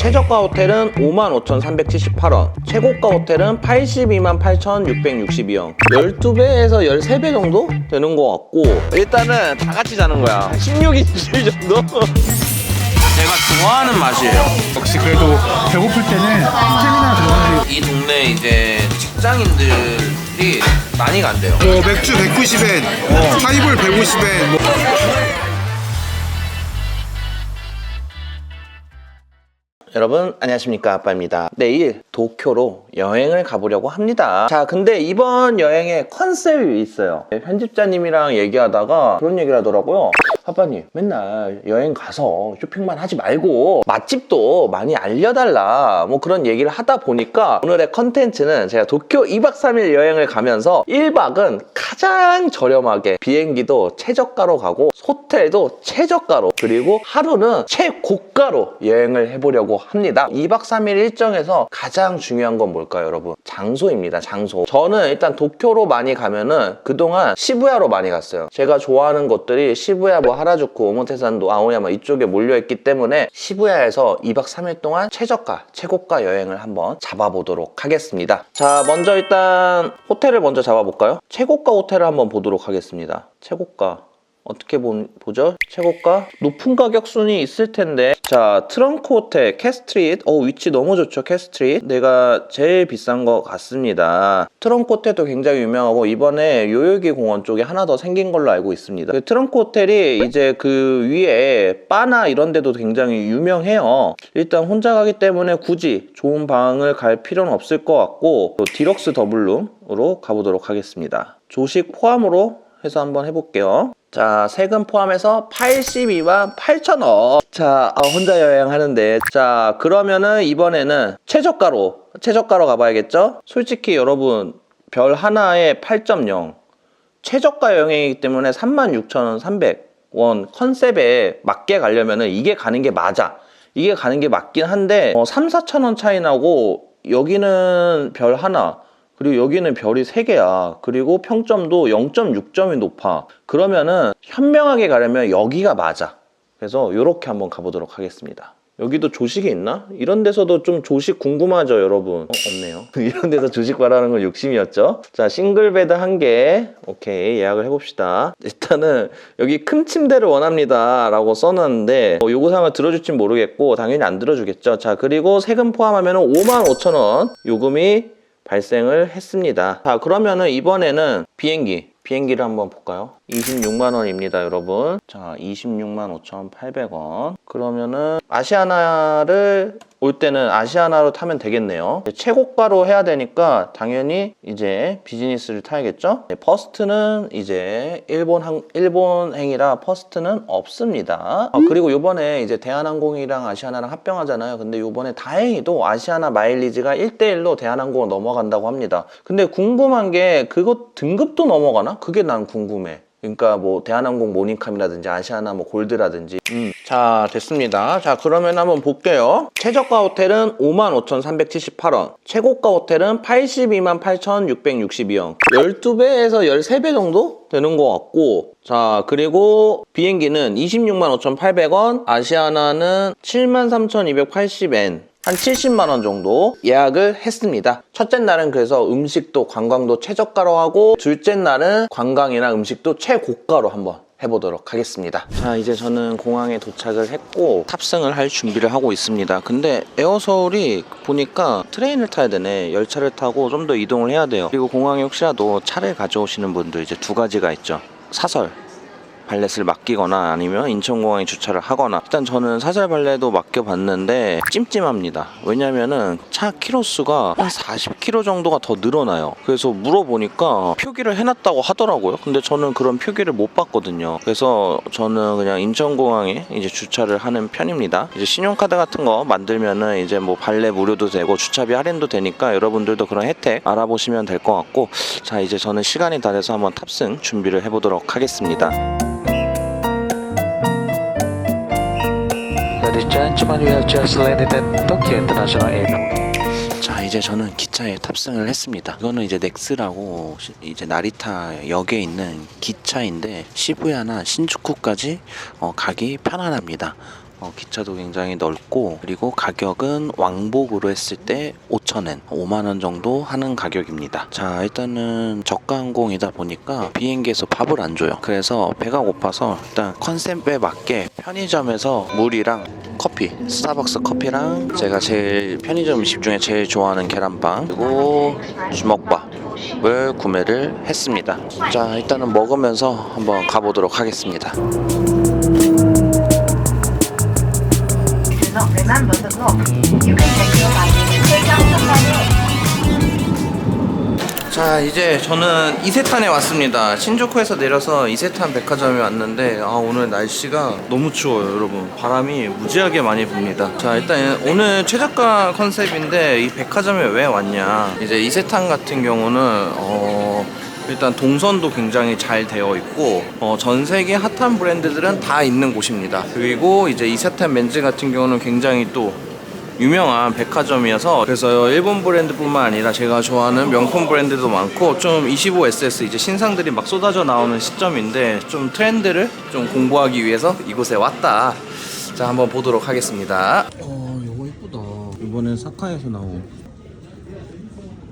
최저가 호텔은 55,378원, 최고가 호텔은 828,662원. 12배에서 13배 정도 되는 것 같고, 일단은 다 같이 자는 거야. 16인실 정도? 제가 좋아하는 맛이에요. 역시 그래도 배고플 때는 스테미나 들어가는 이 동네 이제 직장인들이 많이 간대요. 뭐 맥주 190엔, 하이볼 150엔. 여러분 안녕하십니까, 아빠입니다. 내일 도쿄로 여행을 가보려고 합니다. 자, 근데 이번 여행에 컨셉이 있어요. 편집자님이랑 얘기하다가 그런 얘기를 하더라고요. 아빠님, 맨날 여행 가서 쇼핑만 하지 말고 맛집도 많이 알려달라, 뭐 그런 얘기를 하다 보니까 오늘의 컨텐츠는 제가 도쿄 2박 3일 여행을 가면서 1박은 가장 저렴하게 비행기도 최저가로 가고 호텔도 최저가로, 그리고 하루는 최고가로 여행을 해보려고 합니다. 2박 3일 일정에서 가장 중요한 건 뭘까요, 여러분? 장소입니다. 장소. 저는 일단 도쿄로 많이 가면은 그동안 시부야로 많이 갔어요. 제가 좋아하는 곳들이 시부야, 뭐 하라주쿠, 오모테산도, 아오야마 이쪽에 몰려있기 때문에 시부야에서 2박 3일 동안 최저가, 최고가 여행을 한번 잡아보도록 하겠습니다. 자, 먼저 일단 호텔을 먼저 잡아볼까요? 최고가 호텔을 한번 보도록 하겠습니다. 최고가. 어떻게 보죠? 최고가? 높은 가격 순위 있을 텐데. 자, 트렁크 호텔, 캐스트리트. 위치 너무 좋죠, 캐스트리트. 내가 제일 비싼 것 같습니다. 트렁크 호텔도 굉장히 유명하고, 이번에 요요기 공원 쪽에 하나 더 생긴 걸로 알고 있습니다. 그 트렁크 호텔이 이제 그 위에 바나 이런 데도 굉장히 유명해요. 일단 혼자 가기 때문에 굳이 좋은 방을 갈 필요는 없을 것 같고, 또 디럭스 더블룸으로 가보도록 하겠습니다. 조식 포함으로 해서 한번 해볼게요. 자, 세금 포함해서 82만 8천원. 자, 혼자 여행하는데. 자, 그러면은 이번에는 최저가로 가봐야겠죠? 솔직히 여러분, 별 하나에 8.0. 최저가 여행이기 때문에 36,300원 컨셉에 맞게 가려면은 이게 가는 게 맞아. 이게 가는 게 맞긴 한데, 3, 4천원 차이 나고, 여기는 별 하나, 그리고 여기는 별이 3개야. 그리고 평점도 0.6점이 높아. 그러면은 현명하게 가려면 여기가 맞아. 그래서 이렇게 한번 가보도록 하겠습니다. 여기도 조식이 있나? 이런 데서도 좀 조식 궁금하죠, 여러분? 없네요. 이런 데서 조식 바라는 건 욕심이었죠. 자, 싱글베드 1개. 오케이, 예약을 해봅시다. 일단은 여기 큰 침대를 원합니다 라고 써놨는데 요구사항을 들어줄진 모르겠고 당연히 안 들어주겠죠. 자, 그리고 세금 포함하면 55,000원 요금이 발생을 했습니다. 자, 그러면은 이번에는 비행기를 한번 볼까요? 26만원입니다, 여러분. 자, 265,800원. 그러면은 아시아나를 올 때는 아시아나로 타면 되겠네요. 최고가로 해야 되니까 당연히 이제 비즈니스를 타야겠죠? 퍼스트는 이제 일본행이라 퍼스트는 없습니다. 그리고 요번에 이제 대한항공이랑 아시아나랑 합병하잖아요. 근데 요번에 다행히도 아시아나 마일리지가 1대1로 대한항공으로 넘어간다고 합니다. 근데 궁금한 게 그거 등급도 넘어가나? 그게 난 궁금해. 그러니까 뭐 대한항공 모닝캄이라든지 아시아나 뭐 골드라든지. 자, 됐습니다. 자, 그러면 한번 볼게요. 최저가 호텔은 55,378원, 최고가 호텔은 828,662원. 12배에서 13배 정도 되는 것 같고, 자, 그리고 비행기는 265,800원, 아시아나는 73,280엔, 한 70만원 정도 예약을 했습니다. 첫째 날은 그래서 음식도 관광도 최저가로 하고, 둘째 날은 관광이나 음식도 최고가로 한번 해보도록 하겠습니다. 자, 이제 저는 공항에 도착을 했고 탑승을 할 준비를 하고 있습니다. 근데 에어서울이 보니까 트레인을 타야 되네. 열차를 타고 좀 더 이동을 해야 돼요. 그리고 공항에 혹시라도 차를 가져오시는 분들 이제 두 가지가 있죠. 사설 발렛을 맡기거나 아니면 인천공항에 주차를 하거나. 일단 저는 사설 발렛도 맡겨봤는데 찜찜합니다. 왜냐면은 차 키로수가 한 40km 정도가 더 늘어나요. 그래서 물어보니까 표기를 해놨다고 하더라고요. 근데 저는 그런 표기를 못 봤거든요. 그래서 저는 그냥 인천공항에 이제 주차를 하는 편입니다. 이제 신용카드 같은 거 만들면은 이제 뭐 발렛 무료도 되고 주차비 할인도 되니까 여러분들도 그런 혜택 알아보시면 될 것 같고. 자, 이제 저는 시간이 다 돼서 한번 탑승 준비를 해보도록 하겠습니다. Ladies and gentlemen, we have just landed at Tokyo International Airport. 자, 이제 저는 기차에 탑승을 했습니다. 이거는 이제 넥스라고 이제 나리타 역에 있는 기차인데 시부야나 신주쿠까지 가기 편안합니다. 기차도 굉장히 넓고, 그리고 가격은 왕복으로 했을 때 5,000엔, 5만원 정도 하는 가격입니다. 자, 일단은 저가 항공이다 보니까 비행기에서 밥을 안 줘요. 그래서 배가 고파서 일단 컨셉에 맞게 편의점에서 물이랑 커피, 스타벅스 커피랑 제가 제일 편의점 음식 중에 제일 좋아하는 계란빵, 그리고 주먹밥을 구매를 했습니다. 자, 일단은 먹으면서 한번 가보도록 하겠습니다. Do not remember the lock. You can take your baggage and take out the baggage. 자, 이제 저는 이세탄에 왔습니다. 신주쿠에서 내려서 이세탄 백화점에 왔는데 오늘 날씨가 너무 추워요, 여러분. 바람이 무지하게 많이 붑니다. 자, 일단 오늘 최저가 컨셉인데 이 백화점에 왜 왔냐, 이제 이세탄 같은 경우는 일단 동선도 굉장히 잘 되어 있고 전 세계 핫한 브랜드들은 다 있는 곳입니다. 그리고 이제 이세탄 멘즈 같은 경우는 굉장히 또 유명한 백화점이어서, 그래서 일본 브랜드뿐만 아니라 제가 좋아하는 명품 브랜드도 많고, 좀 25SS 이제 신상들이 막 쏟아져 나오는 시점인데 좀 트렌드를 좀 공부하기 위해서 이곳에 왔다. 자, 한번 보도록 하겠습니다. 요거 이쁘다. 이번엔 사카에서 나온,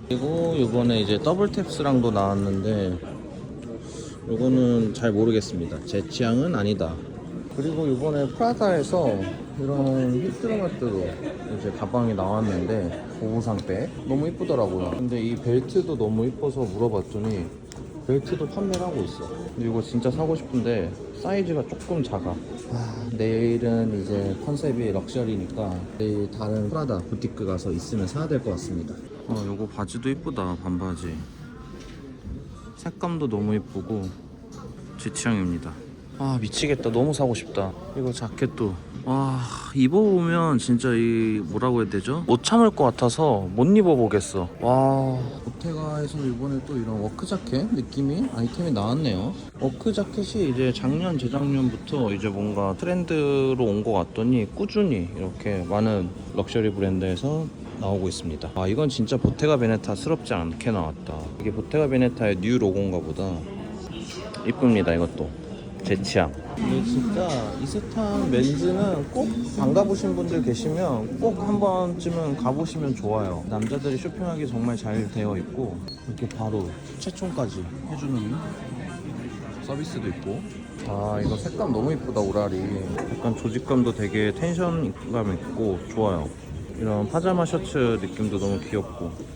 그리고 요번에 이제 더블 탭스랑도 나왔는데 요거는 잘 모르겠습니다. 제 취향은 아니다. 그리고 이번에 프라다에서 이런 히트로마트로 이제 가방이 나왔는데, 보부상백 너무 이쁘더라고요. 근데 이 벨트도 너무 이뻐서 물어봤더니 벨트도 판매를 하고 있어. 근데 이거 진짜 사고 싶은데 사이즈가 조금 작아. 내일은 이제 컨셉이 럭셔리니까 내일 다른 프라다 부티크 가서 있으면 사야 될 것 같습니다. 요거 바지도 이쁘다. 반바지 색감도 너무 이쁘고 제 취향입니다. 미치겠다. 너무 사고 싶다. 이거 자켓도 입어보면 진짜 이 뭐라고 해야 되죠? 못 참을 것 같아서 못 입어보겠어. 보테가에서 이번에 또 이런 워크 자켓 느낌이 아이템이 나왔네요. 워크 자켓이 이제 작년 재작년부터 이제 뭔가 트렌드로 온 것 같더니 꾸준히 이렇게 많은 럭셔리 브랜드에서 나오고 있습니다. 이건 진짜 보테가 베네타스럽지 않게 나왔다. 이게 보테가 베네타의 뉴 로고인가 보다. 이쁩니다. 이것도 제 취향. 근데 진짜 이세탄 멘즈는 꼭 안 가보신 분들 계시면 꼭 한 번쯤은 가보시면 좋아요. 남자들이 쇼핑하기 정말 잘 되어 있고, 이렇게 바로 최총까지 해주는 서비스도 있고. 이거 색감 너무 이쁘다. 오라리 약간 조직감도 되게 텐션감 있고 좋아요. 이런 파자마 셔츠 느낌도 너무 귀엽고.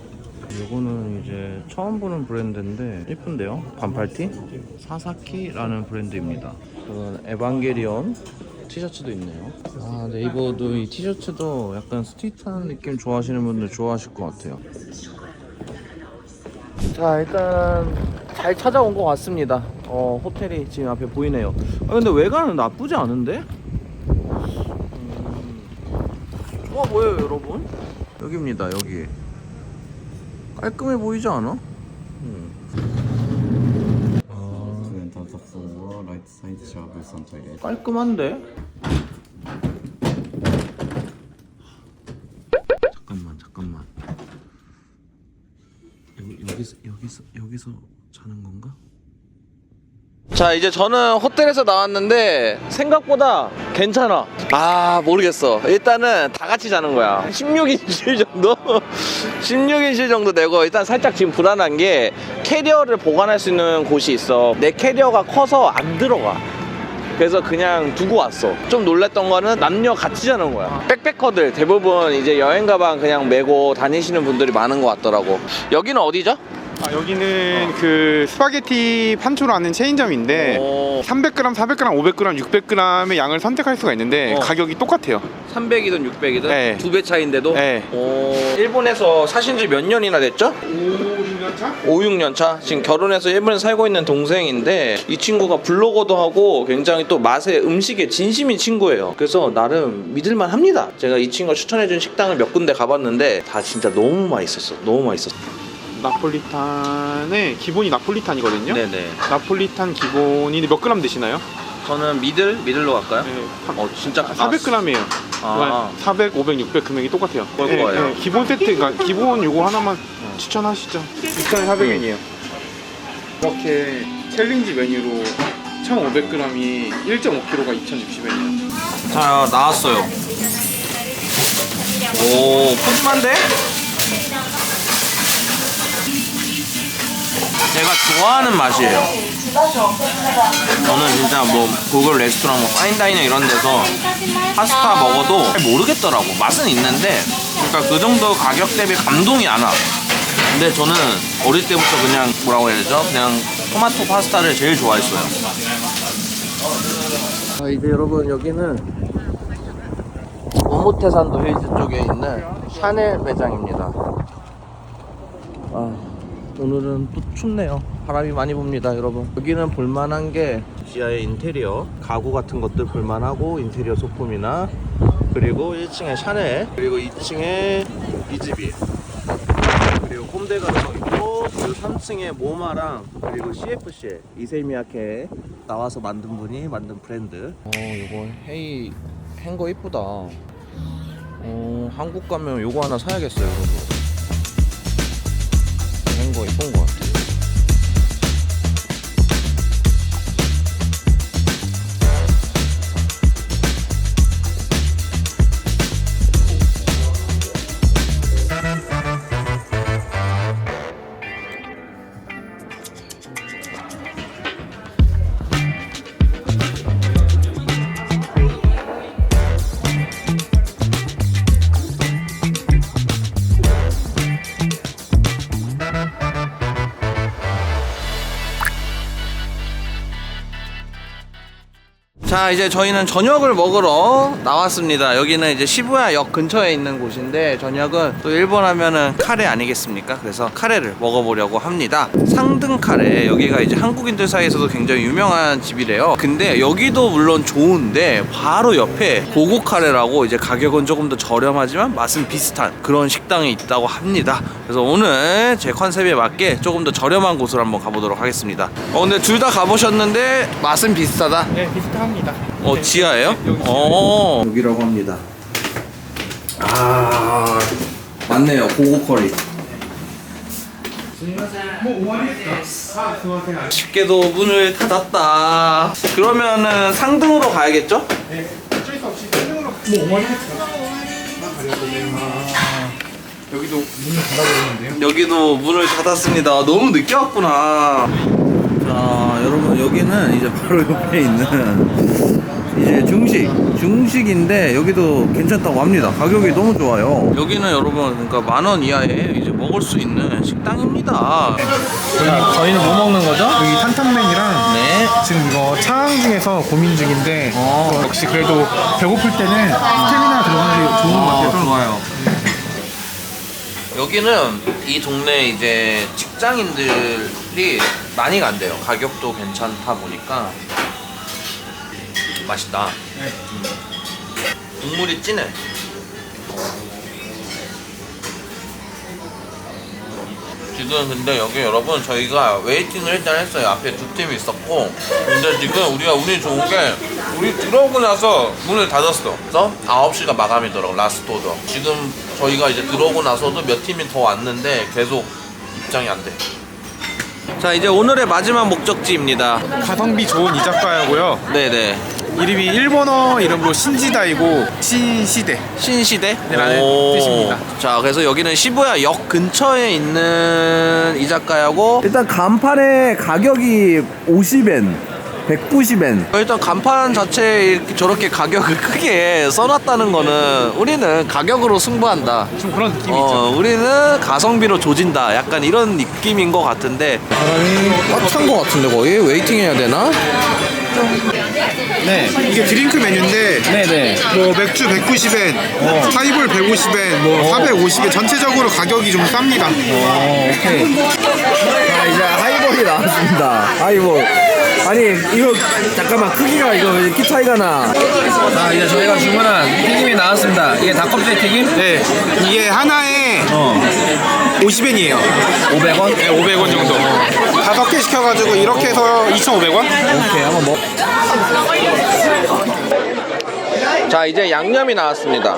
이거는 이제 처음 보는 브랜드인데 예쁜데요? 반팔티? 사사키라는 브랜드입니다. 이건 에반게리온 티셔츠도 있네요. 네이버도 이 티셔츠도 약간 스트릿한 느낌 좋아하시는 분들 좋아하실 것 같아요. 자, 일단 잘 찾아온 것 같습니다. 호텔이 지금 앞에 보이네요. 근데 외관은 나쁘지 않은데? 좋아 보여요, 여러분. 여기입니다. 여기 깔끔해 보이지 않아? 깔끔한데? 잠깐만. 여기서 자는 건가? 자, 이제 저는 호텔에서 나왔는데 생각보다 괜찮아. 모르겠어. 일단은 다 같이 자는 거야. 16인실 정도? 16인실 정도 되고, 일단 살짝 지금 불안한 게 캐리어를 보관할 수 있는 곳이 있어. 내 캐리어가 커서 안 들어가. 그래서 그냥 두고 왔어. 좀 놀랬던 거는 남녀 같이 자는 거야. 백패커들 대부분 이제 여행 가방 그냥 메고 다니시는 분들이 많은 것 같더라고. 여기는 어디죠? 여기는 그 스파게티 판초라는 체인점인데 300g, 400g, 500g, 600g의 양을 선택할 수가 있는데 가격이 똑같아요. 300이든 600이든 네. 2배 차인데도. 네. 일본에서 사신 지 몇 년이나 됐죠? 5-6년 차? 5-6년 차. 지금 결혼해서 일본에 살고 있는 동생인데, 이 친구가 블로거도 하고 굉장히 또 맛에 음식에 진심인 친구예요. 그래서 나름 믿을만 합니다. 제가 이 친구가 추천해준 식당을 몇 군데 가봤는데 다 진짜 너무 맛있었어. 너무 맛있었어. 나폴리탄의 기본이 나폴리탄이거든요. 네네. 나폴리탄 기본이 몇 그램 드시나요? 저는 미들로 갈까요? 네. 진짜 400g이에요. 400, 500, 600 금액이 똑같아요. 거예요? 기본 세트, 그러니까 기본 요거 하나만 추천하시죠. 2,400엔이에요. 이렇게 챌린지 메뉴로 1,500g이 1.5kg가 2,060원이에요. 자, 나왔어요. 오, 푸짐한데? 제가 좋아하는 맛이에요. 저는 진짜 뭐 고급 레스토랑, 뭐 파인다이닝 이런 데서 파스타 먹어도 잘 모르겠더라고. 맛은 있는데 그러니까 그 정도 가격 대비 감동이 안 와. 근데 저는 어릴 때부터 그냥 뭐라고 해야 되죠? 그냥 토마토 파스타를 제일 좋아했어요. 이제 여러분 여기는 오모테산도 힐즈 쪽에 있는 샤넬 매장입니다. 오늘은 또 춥네요. 바람이 많이 붑니다, 여러분. 여기는 볼만한 게 지하의 인테리어, 가구 같은 것들 볼만하고, 인테리어 소품이나, 그리고 1층에 샤넬, 그리고 2층에 이즈비, 그리고 꼼데가 들어있고, 그리고 3층에 모마랑, 그리고 CFC 이세미야케 나와서 만든 분이 만든 브랜드. 이거 헤이 행거 이쁘다. 한국 가면 요거 하나 사야겠어요, 여러분. 행거 이쁜 거 같아. 자, 이제 저희는 저녁을 먹으러 나왔습니다. 여기는 이제 시부야역 근처에 있는 곳인데, 저녁은 또 일본 하면은 카레 아니겠습니까? 그래서 카레를 먹어보려고 합니다. 상등 카레, 여기가 이제 한국인들 사이에서도 굉장히 유명한 집이래요. 근데 여기도 물론 좋은데 바로 옆에 고고 카레라고 이제 가격은 조금 더 저렴하지만 맛은 비슷한 그런 식당이 있다고 합니다. 그래서 오늘 제 컨셉에 맞게 조금 더 저렴한 곳으로 한번 가보도록 하겠습니다. 근데 둘 다 가보셨는데 맛은 비슷하다? 네, 비슷합니다. 지하예요? 여기라고 합니다. 맞네요. 고고커리. 쉽게도 문을 닫았다. 그러면은 상등으로 가야겠죠? 네, 어쩔 수 없이 생으로 여기도 문을 닫아버렸는데요. 여기도 문을 닫았습니다. 너무 늦게 왔구나. 자, 여러분 여기는 이제 바로 옆에 있는 이제 중식인데 여기도 괜찮다고 합니다. 가격이 너무 좋아요. 여기는 여러분 그러니까 10,000원 이하에 이제 먹을 수 있는 식당입니다. 저희는 뭐 먹는 거죠? 여기 탄탄면이랑 네. 지금 이거 차항 중에서 고민 중인데 역시 그래도 배고플 때는 스태미나 들어가는 게 좋은 것 같아서 좋아요. 여기는 이 동네 이제 직장인들이 많이 간대요. 가격도 괜찮다 보니까 맛있다. 국물이 진해. 지금 근데 여기 여러분 저희가 웨이팅을 일단 했어요. 앞에 두 팀이 있었고, 근데 지금 우리가 운이 좋은 게 우리 들어오고 나서 문을 닫았어. 그래서 9시가 마감이더라고, 라스트 오더. 지금 저희가 이제 들어오고 나서도 몇 팀이 더 왔는데 계속 입장이 안 돼. 자, 이제 오늘의 마지막 목적지입니다. 가성비 좋은 이자카야고요. 네네. 이름이 일본어 이름으로 신지다이고 신시대. 신시대? 라는 뜻입니다. 자, 그래서 여기는 시부야 역 근처에 있는 이자카야고, 일단 간판의 가격이 50엔, 190엔. 일단 간판 자체에 이렇게 저렇게 가격을 크게 써놨다는 거는 우리는 가격으로 승부한다. 좀 그런 느낌이 있죠. 우리는 가성비로 조진다. 약간 이런 느낌인 것 같은데, 사람이 꽉 찬 것 같은데 거의 웨이팅 해야 되나? 네, 이게 드링크 메뉴인데 네네. 뭐 맥주 190엔, 하이볼 150엔, 뭐 450엔, 전체적으로 가격이 좀 쌉니다. 오케이. 자, 이제 하이볼이 나왔습니다. 하이볼. 아니, 이거 잠깐만, 크기가 이거 왜 이렇게 차이가 나? 자, 이제 저희가 주문한 튀김이 나왔습니다. 이게 닭껍질 튀김? 네, 이게 하나에 50엔이에요. 500원? 네, 500원 정도. 5개 시켜가지고 이렇게 해서 2,500원? 오케이, 한번 먹. 자, 이제 양념이 나왔습니다.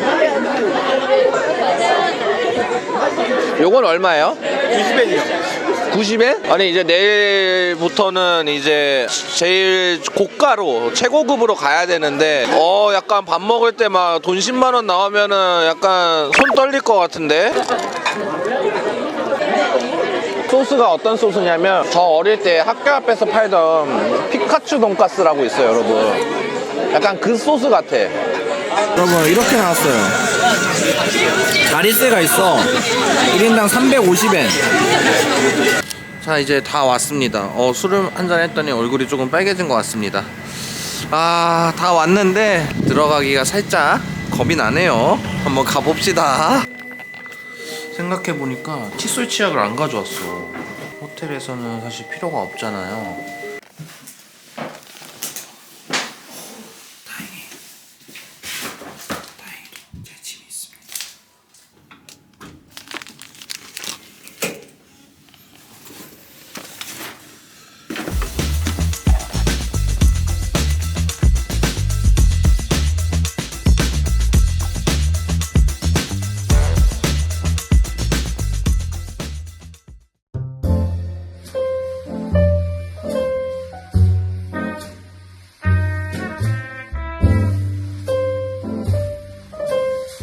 요건 얼마예요? 20엔이요. 90엔? 아니 이제 내일부터는 이제 제일 고가로 최고급으로 가야 되는데 약간 밥 먹을 때 막 돈 10만 원 나오면은 약간 손 떨릴 것 같은데. 소스가 어떤 소스냐면 저 어릴 때 학교 앞에서 팔던 피카츄 돈가스라고 있어요, 여러분. 약간 그 소스 같아. 여러분 이렇게 나왔어요. 다리새가 있어. 1인당 350엔. 자, 이제 다 왔습니다. 술을 한잔 했더니 얼굴이 조금 빨개진 것 같습니다. 아, 다 왔는데 들어가기가 살짝 겁이 나네요. 한번 가봅시다. 생각해보니까 칫솔 치약을 안 가져왔어. 호텔에서는 사실 필요가 없잖아요.